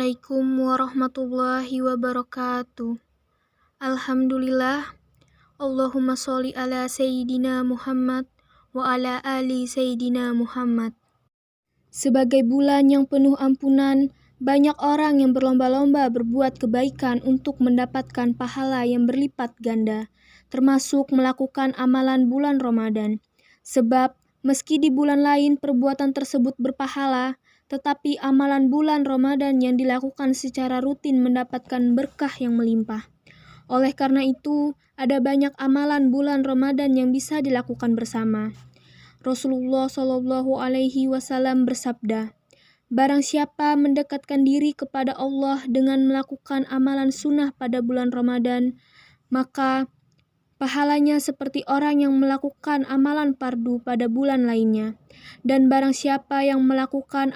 Assalamualaikum warahmatullahi wabarakatuh. Alhamdulillah. Allahumma sholli ala Sayyidina Muhammad wa ala ali Sayyidina Muhammad. Sebagai bulan yang penuh ampunan, banyak orang yang berlomba-lomba berbuat kebaikan untuk mendapatkan pahala yang berlipat ganda, termasuk melakukan amalan bulan Ramadan. Sebab, meski di bulan lain perbuatan tersebut berpahala, tetapi amalan bulan Ramadan yang dilakukan secara rutin mendapatkan berkah yang melimpah. Oleh karena itu, ada banyak amalan bulan Ramadan yang bisa dilakukan bersama. Rasulullah Shallallahu Alaihi Wasallam bersabda, "Barang siapa mendekatkan diri kepada Allah dengan melakukan amalan sunnah pada bulan Ramadan, maka pahalanya seperti orang yang melakukan amalan fardu pada bulan lainnya. Dan barang siapa yang melakukan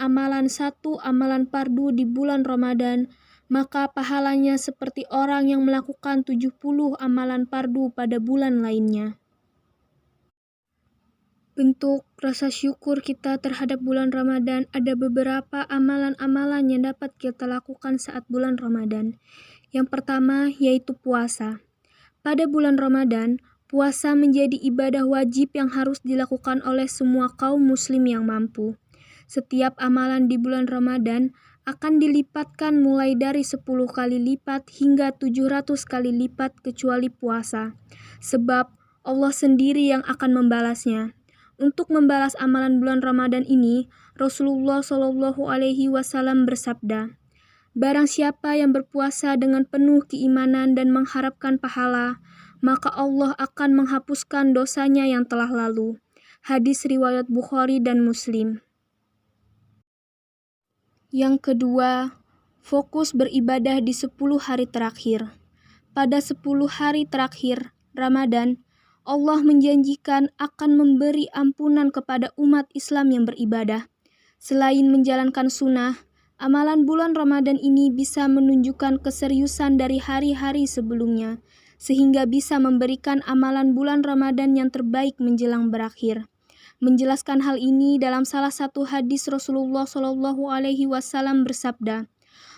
satu amalan fardu di bulan Ramadan, maka pahalanya seperti orang yang melakukan 70 amalan fardu pada bulan lainnya." Bentuk rasa syukur kita terhadap bulan Ramadan, ada beberapa amalan-amalan yang dapat kita lakukan saat bulan Ramadan. Yang pertama yaitu puasa. Pada bulan Ramadan, puasa menjadi ibadah wajib yang harus dilakukan oleh semua kaum muslim yang mampu. Setiap amalan di bulan Ramadan akan dilipatkan mulai dari 10 kali lipat hingga 700 kali lipat kecuali puasa. Sebab Allah sendiri yang akan membalasnya. Untuk membalas amalan bulan Ramadan ini, Rasulullah Shallallahu Alaihi Wasallam bersabda, "Barang siapa yang berpuasa dengan penuh keimanan dan mengharapkan pahala, maka Allah akan menghapuskan dosanya yang telah lalu." Hadis riwayat Bukhari dan Muslim. Yang kedua, fokus beribadah di 10 hari terakhir. Pada 10 hari terakhir Ramadan, Allah menjanjikan akan memberi ampunan kepada umat Islam yang beribadah. Selain menjalankan sunnah, amalan bulan Ramadan ini bisa menunjukkan keseriusan dari hari-hari sebelumnya, sehingga bisa memberikan amalan bulan Ramadan yang terbaik menjelang berakhir. Menjelaskan hal ini dalam salah satu hadis Rasulullah Shallallahu Alaihi Wasallam bersabda,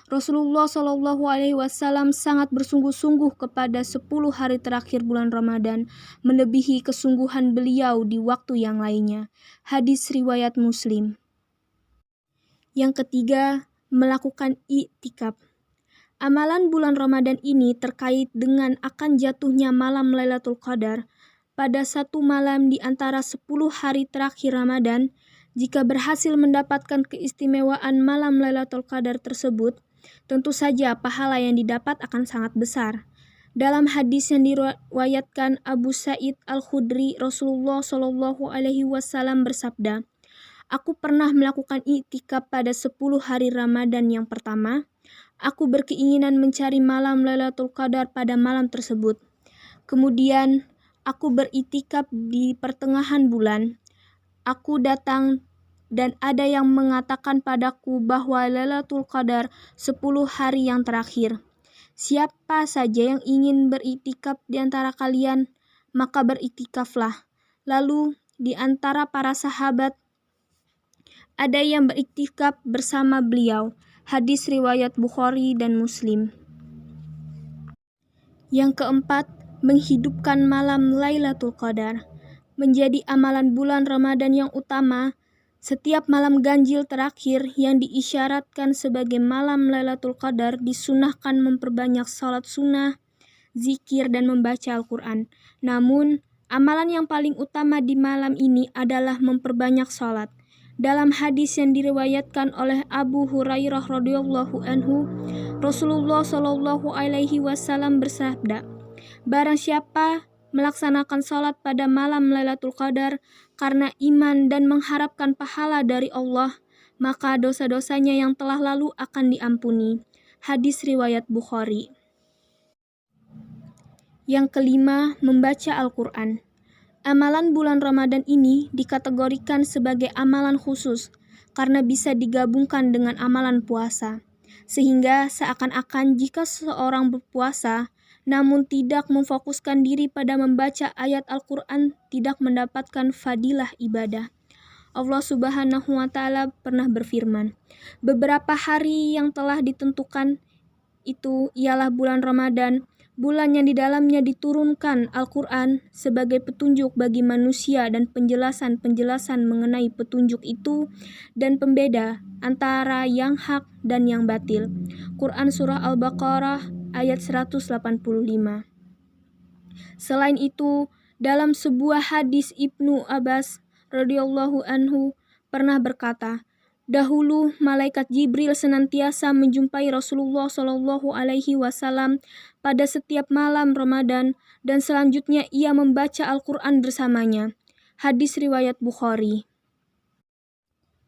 Rasulullah Shallallahu Alaihi Wasallam sangat bersungguh-sungguh kepada 10 hari terakhir bulan Ramadan, melebihi kesungguhan beliau di waktu yang lainnya. Hadis riwayat Muslim. Yang ketiga, melakukan i'tikaf. Amalan bulan Ramadan ini terkait dengan akan jatuhnya malam Lailatul Qadar pada satu malam di antara 10 hari terakhir Ramadan. Jika berhasil mendapatkan keistimewaan malam Lailatul Qadar tersebut, tentu saja pahala yang didapat akan sangat besar. Dalam hadis yang diriwayatkan Abu Sa'id Al-Khudri, Rasulullah Shallallahu Alaihi Wasallam bersabda, "Aku pernah melakukan i'tikaf pada 10 hari Ramadan yang pertama. Aku berkeinginan mencari malam Lailatul Qadar pada malam tersebut. Kemudian, aku beriktikaf di pertengahan bulan. Aku datang dan ada yang mengatakan padaku bahwa Lailatul Qadar 10 hari yang terakhir. Siapa saja yang ingin beriktikaf di antara kalian, maka beriktikaflah." Lalu, di antara para sahabat, ada yang beriktikaf bersama beliau. Hadis riwayat Bukhari dan Muslim. Yang keempat, menghidupkan malam Lailatul Qadar. Menjadi amalan bulan Ramadan yang utama, setiap malam ganjil terakhir yang diisyaratkan sebagai malam Lailatul Qadar disunahkan memperbanyak salat sunnah, zikir, dan membaca Al-Quran. Namun, amalan yang paling utama di malam ini adalah memperbanyak salat. Dalam hadis yang diriwayatkan oleh Abu Hurairah radhiyallahu anhu, Rasulullah Shallallahu Alaihi Wasallam bersabda, "Barang siapa melaksanakan salat pada malam Lailatul Qadar karena iman dan mengharapkan pahala dari Allah, maka dosa-dosanya yang telah lalu akan diampuni." Hadis riwayat Bukhari. Yang kelima, membaca Al-Quran. Amalan bulan Ramadan ini dikategorikan sebagai amalan khusus karena bisa digabungkan dengan amalan puasa. Sehingga seakan-akan jika seseorang berpuasa namun tidak memfokuskan diri pada membaca ayat Al-Quran, tidak mendapatkan fadilah ibadah. Allah Subhanahu wa Ta'ala pernah berfirman, beberapa hari yang telah ditentukan itu ialah bulan Ramadan, bulan yang di dalamnya diturunkan Al-Quran sebagai petunjuk bagi manusia dan penjelasan-penjelasan mengenai petunjuk itu dan pembeda antara yang hak dan yang batil. Quran Surah Al-Baqarah ayat 185. Selain itu, dalam sebuah hadis Ibnu Abbas radhiyallahu anhu pernah berkata, dahulu malaikat Jibril senantiasa menjumpai Rasulullah Shallallahu Alaihi Wasallam pada setiap malam Ramadan dan selanjutnya ia membaca Al-Quran bersamanya. Hadis riwayat Bukhari.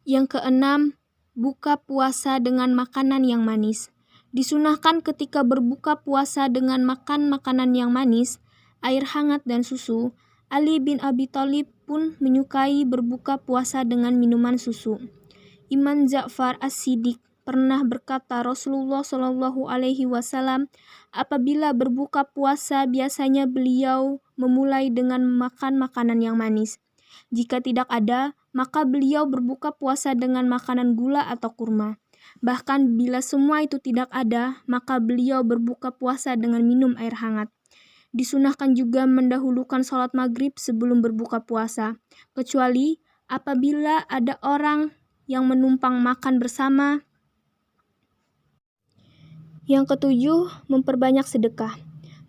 Yang keenam, buka puasa dengan makanan yang manis. Disunahkan ketika berbuka puasa dengan makan makanan yang manis, air hangat dan susu. Ali bin Abi Thalib pun menyukai berbuka puasa dengan minuman susu. Imam Ja'far As-Siddiq pernah berkata, Rasulullah Shallallahu Alaihi Wasallam apabila berbuka puasa biasanya beliau memulai dengan makan makanan yang manis. Jika tidak ada, maka beliau berbuka puasa dengan makanan gula atau kurma. Bahkan bila semua itu tidak ada, maka beliau berbuka puasa dengan minum air hangat. Disunahkan juga mendahulukan sholat maghrib sebelum berbuka puasa, kecuali apabila ada orang yang menumpang makan bersama. Yang ketujuh, memperbanyak sedekah.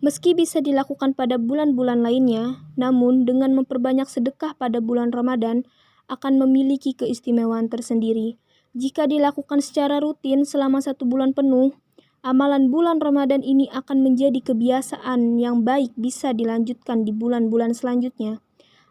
Meski bisa dilakukan pada bulan-bulan lainnya, namun dengan memperbanyak sedekah pada bulan Ramadan akan memiliki keistimewaan tersendiri. Jika dilakukan secara rutin selama 1 bulan penuh, amalan bulan Ramadan ini akan menjadi kebiasaan yang baik bisa dilanjutkan di bulan-bulan selanjutnya.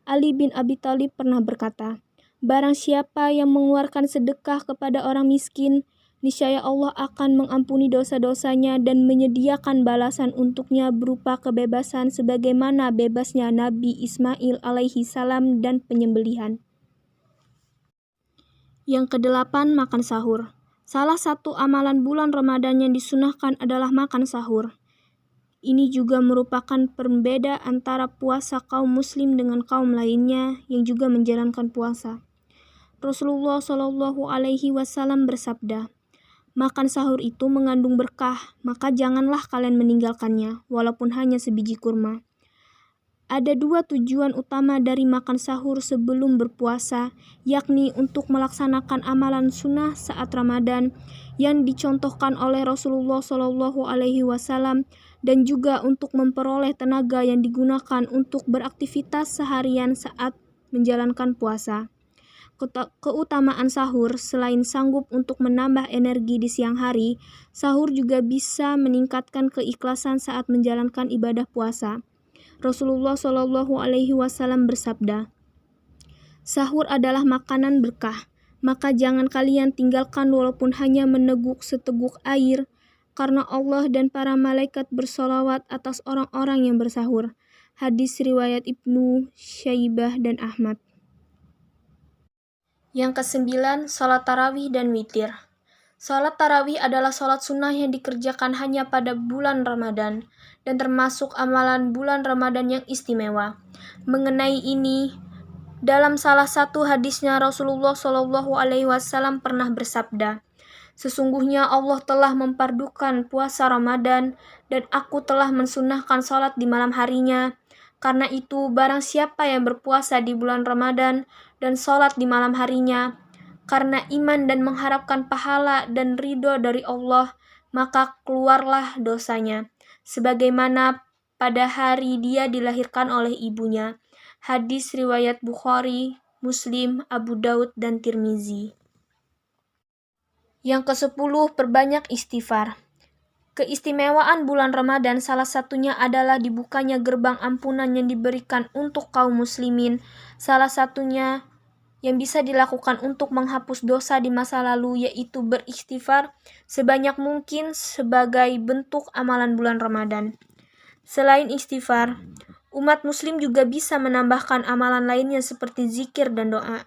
Ali bin Abi Thalib pernah berkata, barang siapa yang mengeluarkan sedekah kepada orang miskin, niscaya Allah akan mengampuni dosa-dosanya dan menyediakan balasan untuknya berupa kebebasan sebagaimana bebasnya Nabi Ismail alaihi salam dan penyembelihan. Yang kedelapan, makan sahur. Salah satu amalan bulan Ramadan yang disunahkan adalah makan sahur. Ini juga merupakan pembeda antara puasa kaum muslim dengan kaum lainnya yang juga menjalankan puasa. Rasulullah Shallallahu Alaihi Wasallam bersabda, makan sahur itu mengandung berkah, maka janganlah kalian meninggalkannya, walaupun hanya sebiji kurma. Ada 2 tujuan utama dari makan sahur sebelum berpuasa, yakni untuk melaksanakan amalan sunnah saat Ramadan yang dicontohkan oleh Rasulullah Shallallahu Alaihi Wasallam dan juga untuk memperoleh tenaga yang digunakan untuk beraktivitas seharian saat menjalankan puasa. Keutamaan sahur selain sanggup untuk menambah energi di siang hari, sahur juga bisa meningkatkan keikhlasan saat menjalankan ibadah puasa. Rasulullah Shallallahu Alaihi Wasallam bersabda, sahur adalah makanan berkah, maka jangan kalian tinggalkan walaupun hanya meneguk seteguk air, karena Allah dan para malaikat bersolawat atas orang-orang yang bersahur. Hadis riwayat Ibnu Syaibah dan Ahmad. Yang kesembilan, sholat tarawih dan witir. Sholat tarawih adalah sholat sunnah yang dikerjakan hanya pada bulan Ramadan dan termasuk amalan bulan Ramadan yang istimewa. Mengenai ini, dalam salah satu hadisnya Rasulullah Shallallahu Alaihi Wasallam pernah bersabda, sesungguhnya Allah telah mempardukan puasa Ramadan dan aku telah mensunnahkan sholat di malam harinya. Karena itu, barang siapa yang berpuasa di bulan Ramadan dan sholat di malam harinya, karena iman dan mengharapkan pahala dan ridho dari Allah, maka keluarlah dosanya, sebagaimana pada hari dia dilahirkan oleh ibunya. Hadis riwayat Bukhari, Muslim, Abu Daud, dan Tirmizi. Yang ke-10, perbanyak istighfar. Keistimewaan bulan Ramadan salah satunya adalah dibukanya gerbang ampunan yang diberikan untuk kaum muslimin. Salah satunya yang bisa dilakukan untuk menghapus dosa di masa lalu yaitu beristighfar sebanyak mungkin sebagai bentuk amalan bulan Ramadan. Selain istighfar, umat muslim juga bisa menambahkan amalan lainnya seperti zikir dan doa.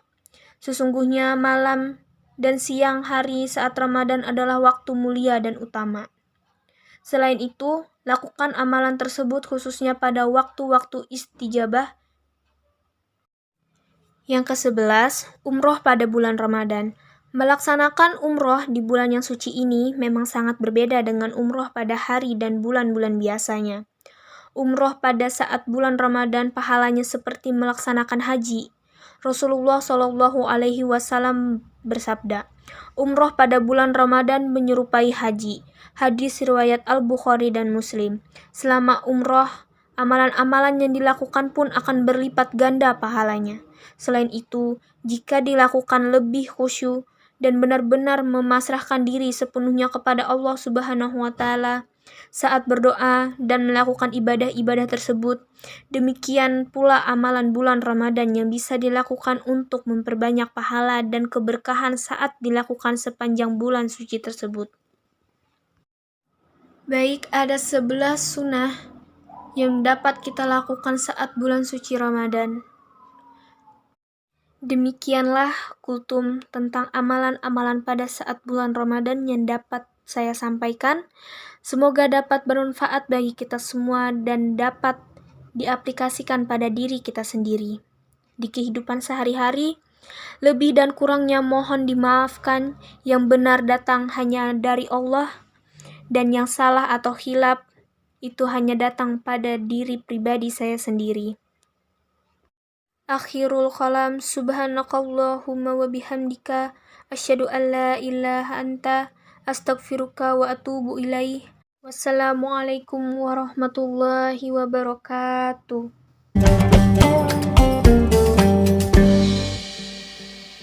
Sesungguhnya malam dan siang hari saat Ramadan adalah waktu mulia dan utama. Selain itu, lakukan amalan tersebut khususnya pada waktu-waktu istijabah. Yang ke-11, umroh pada bulan Ramadan. Melaksanakan umroh di bulan yang suci ini memang sangat berbeda dengan umroh pada hari dan bulan-bulan biasanya. Umroh pada saat bulan Ramadan pahalanya seperti melaksanakan haji. Rasulullah Shallallahu Alaihi Wasallam bersabda, umroh pada bulan Ramadan menyerupai haji. Hadis riwayat Al-Bukhari dan Muslim. Selama umroh, amalan-amalan yang dilakukan pun akan berlipat ganda pahalanya. Selain itu, jika dilakukan lebih khusyuk dan benar-benar memasrahkan diri sepenuhnya kepada Allah Subhanahu wa taala saat berdoa dan melakukan ibadah-ibadah tersebut, demikian pula amalan bulan Ramadan yang bisa dilakukan untuk memperbanyak pahala dan keberkahan saat dilakukan sepanjang bulan suci tersebut. Baik, ada 11 sunnah yang dapat kita lakukan saat bulan suci Ramadan. Demikianlah kultum tentang amalan-amalan pada saat bulan Ramadan yang dapat saya sampaikan. Semoga dapat bermanfaat bagi kita semua dan dapat diaplikasikan pada diri kita sendiri. Di kehidupan sehari-hari, lebih dan kurangnya mohon dimaafkan, yang benar datang hanya dari Allah, dan yang salah atau khilaf itu hanya datang pada diri pribadi saya sendiri. Akhirul kalam, subhanakallahumma wa bihamdika, asyhadu an la ilaha anta, astaghfiruka wa atubu ilaih. Wassalamualaikum warahmatullahi wabarakatuh.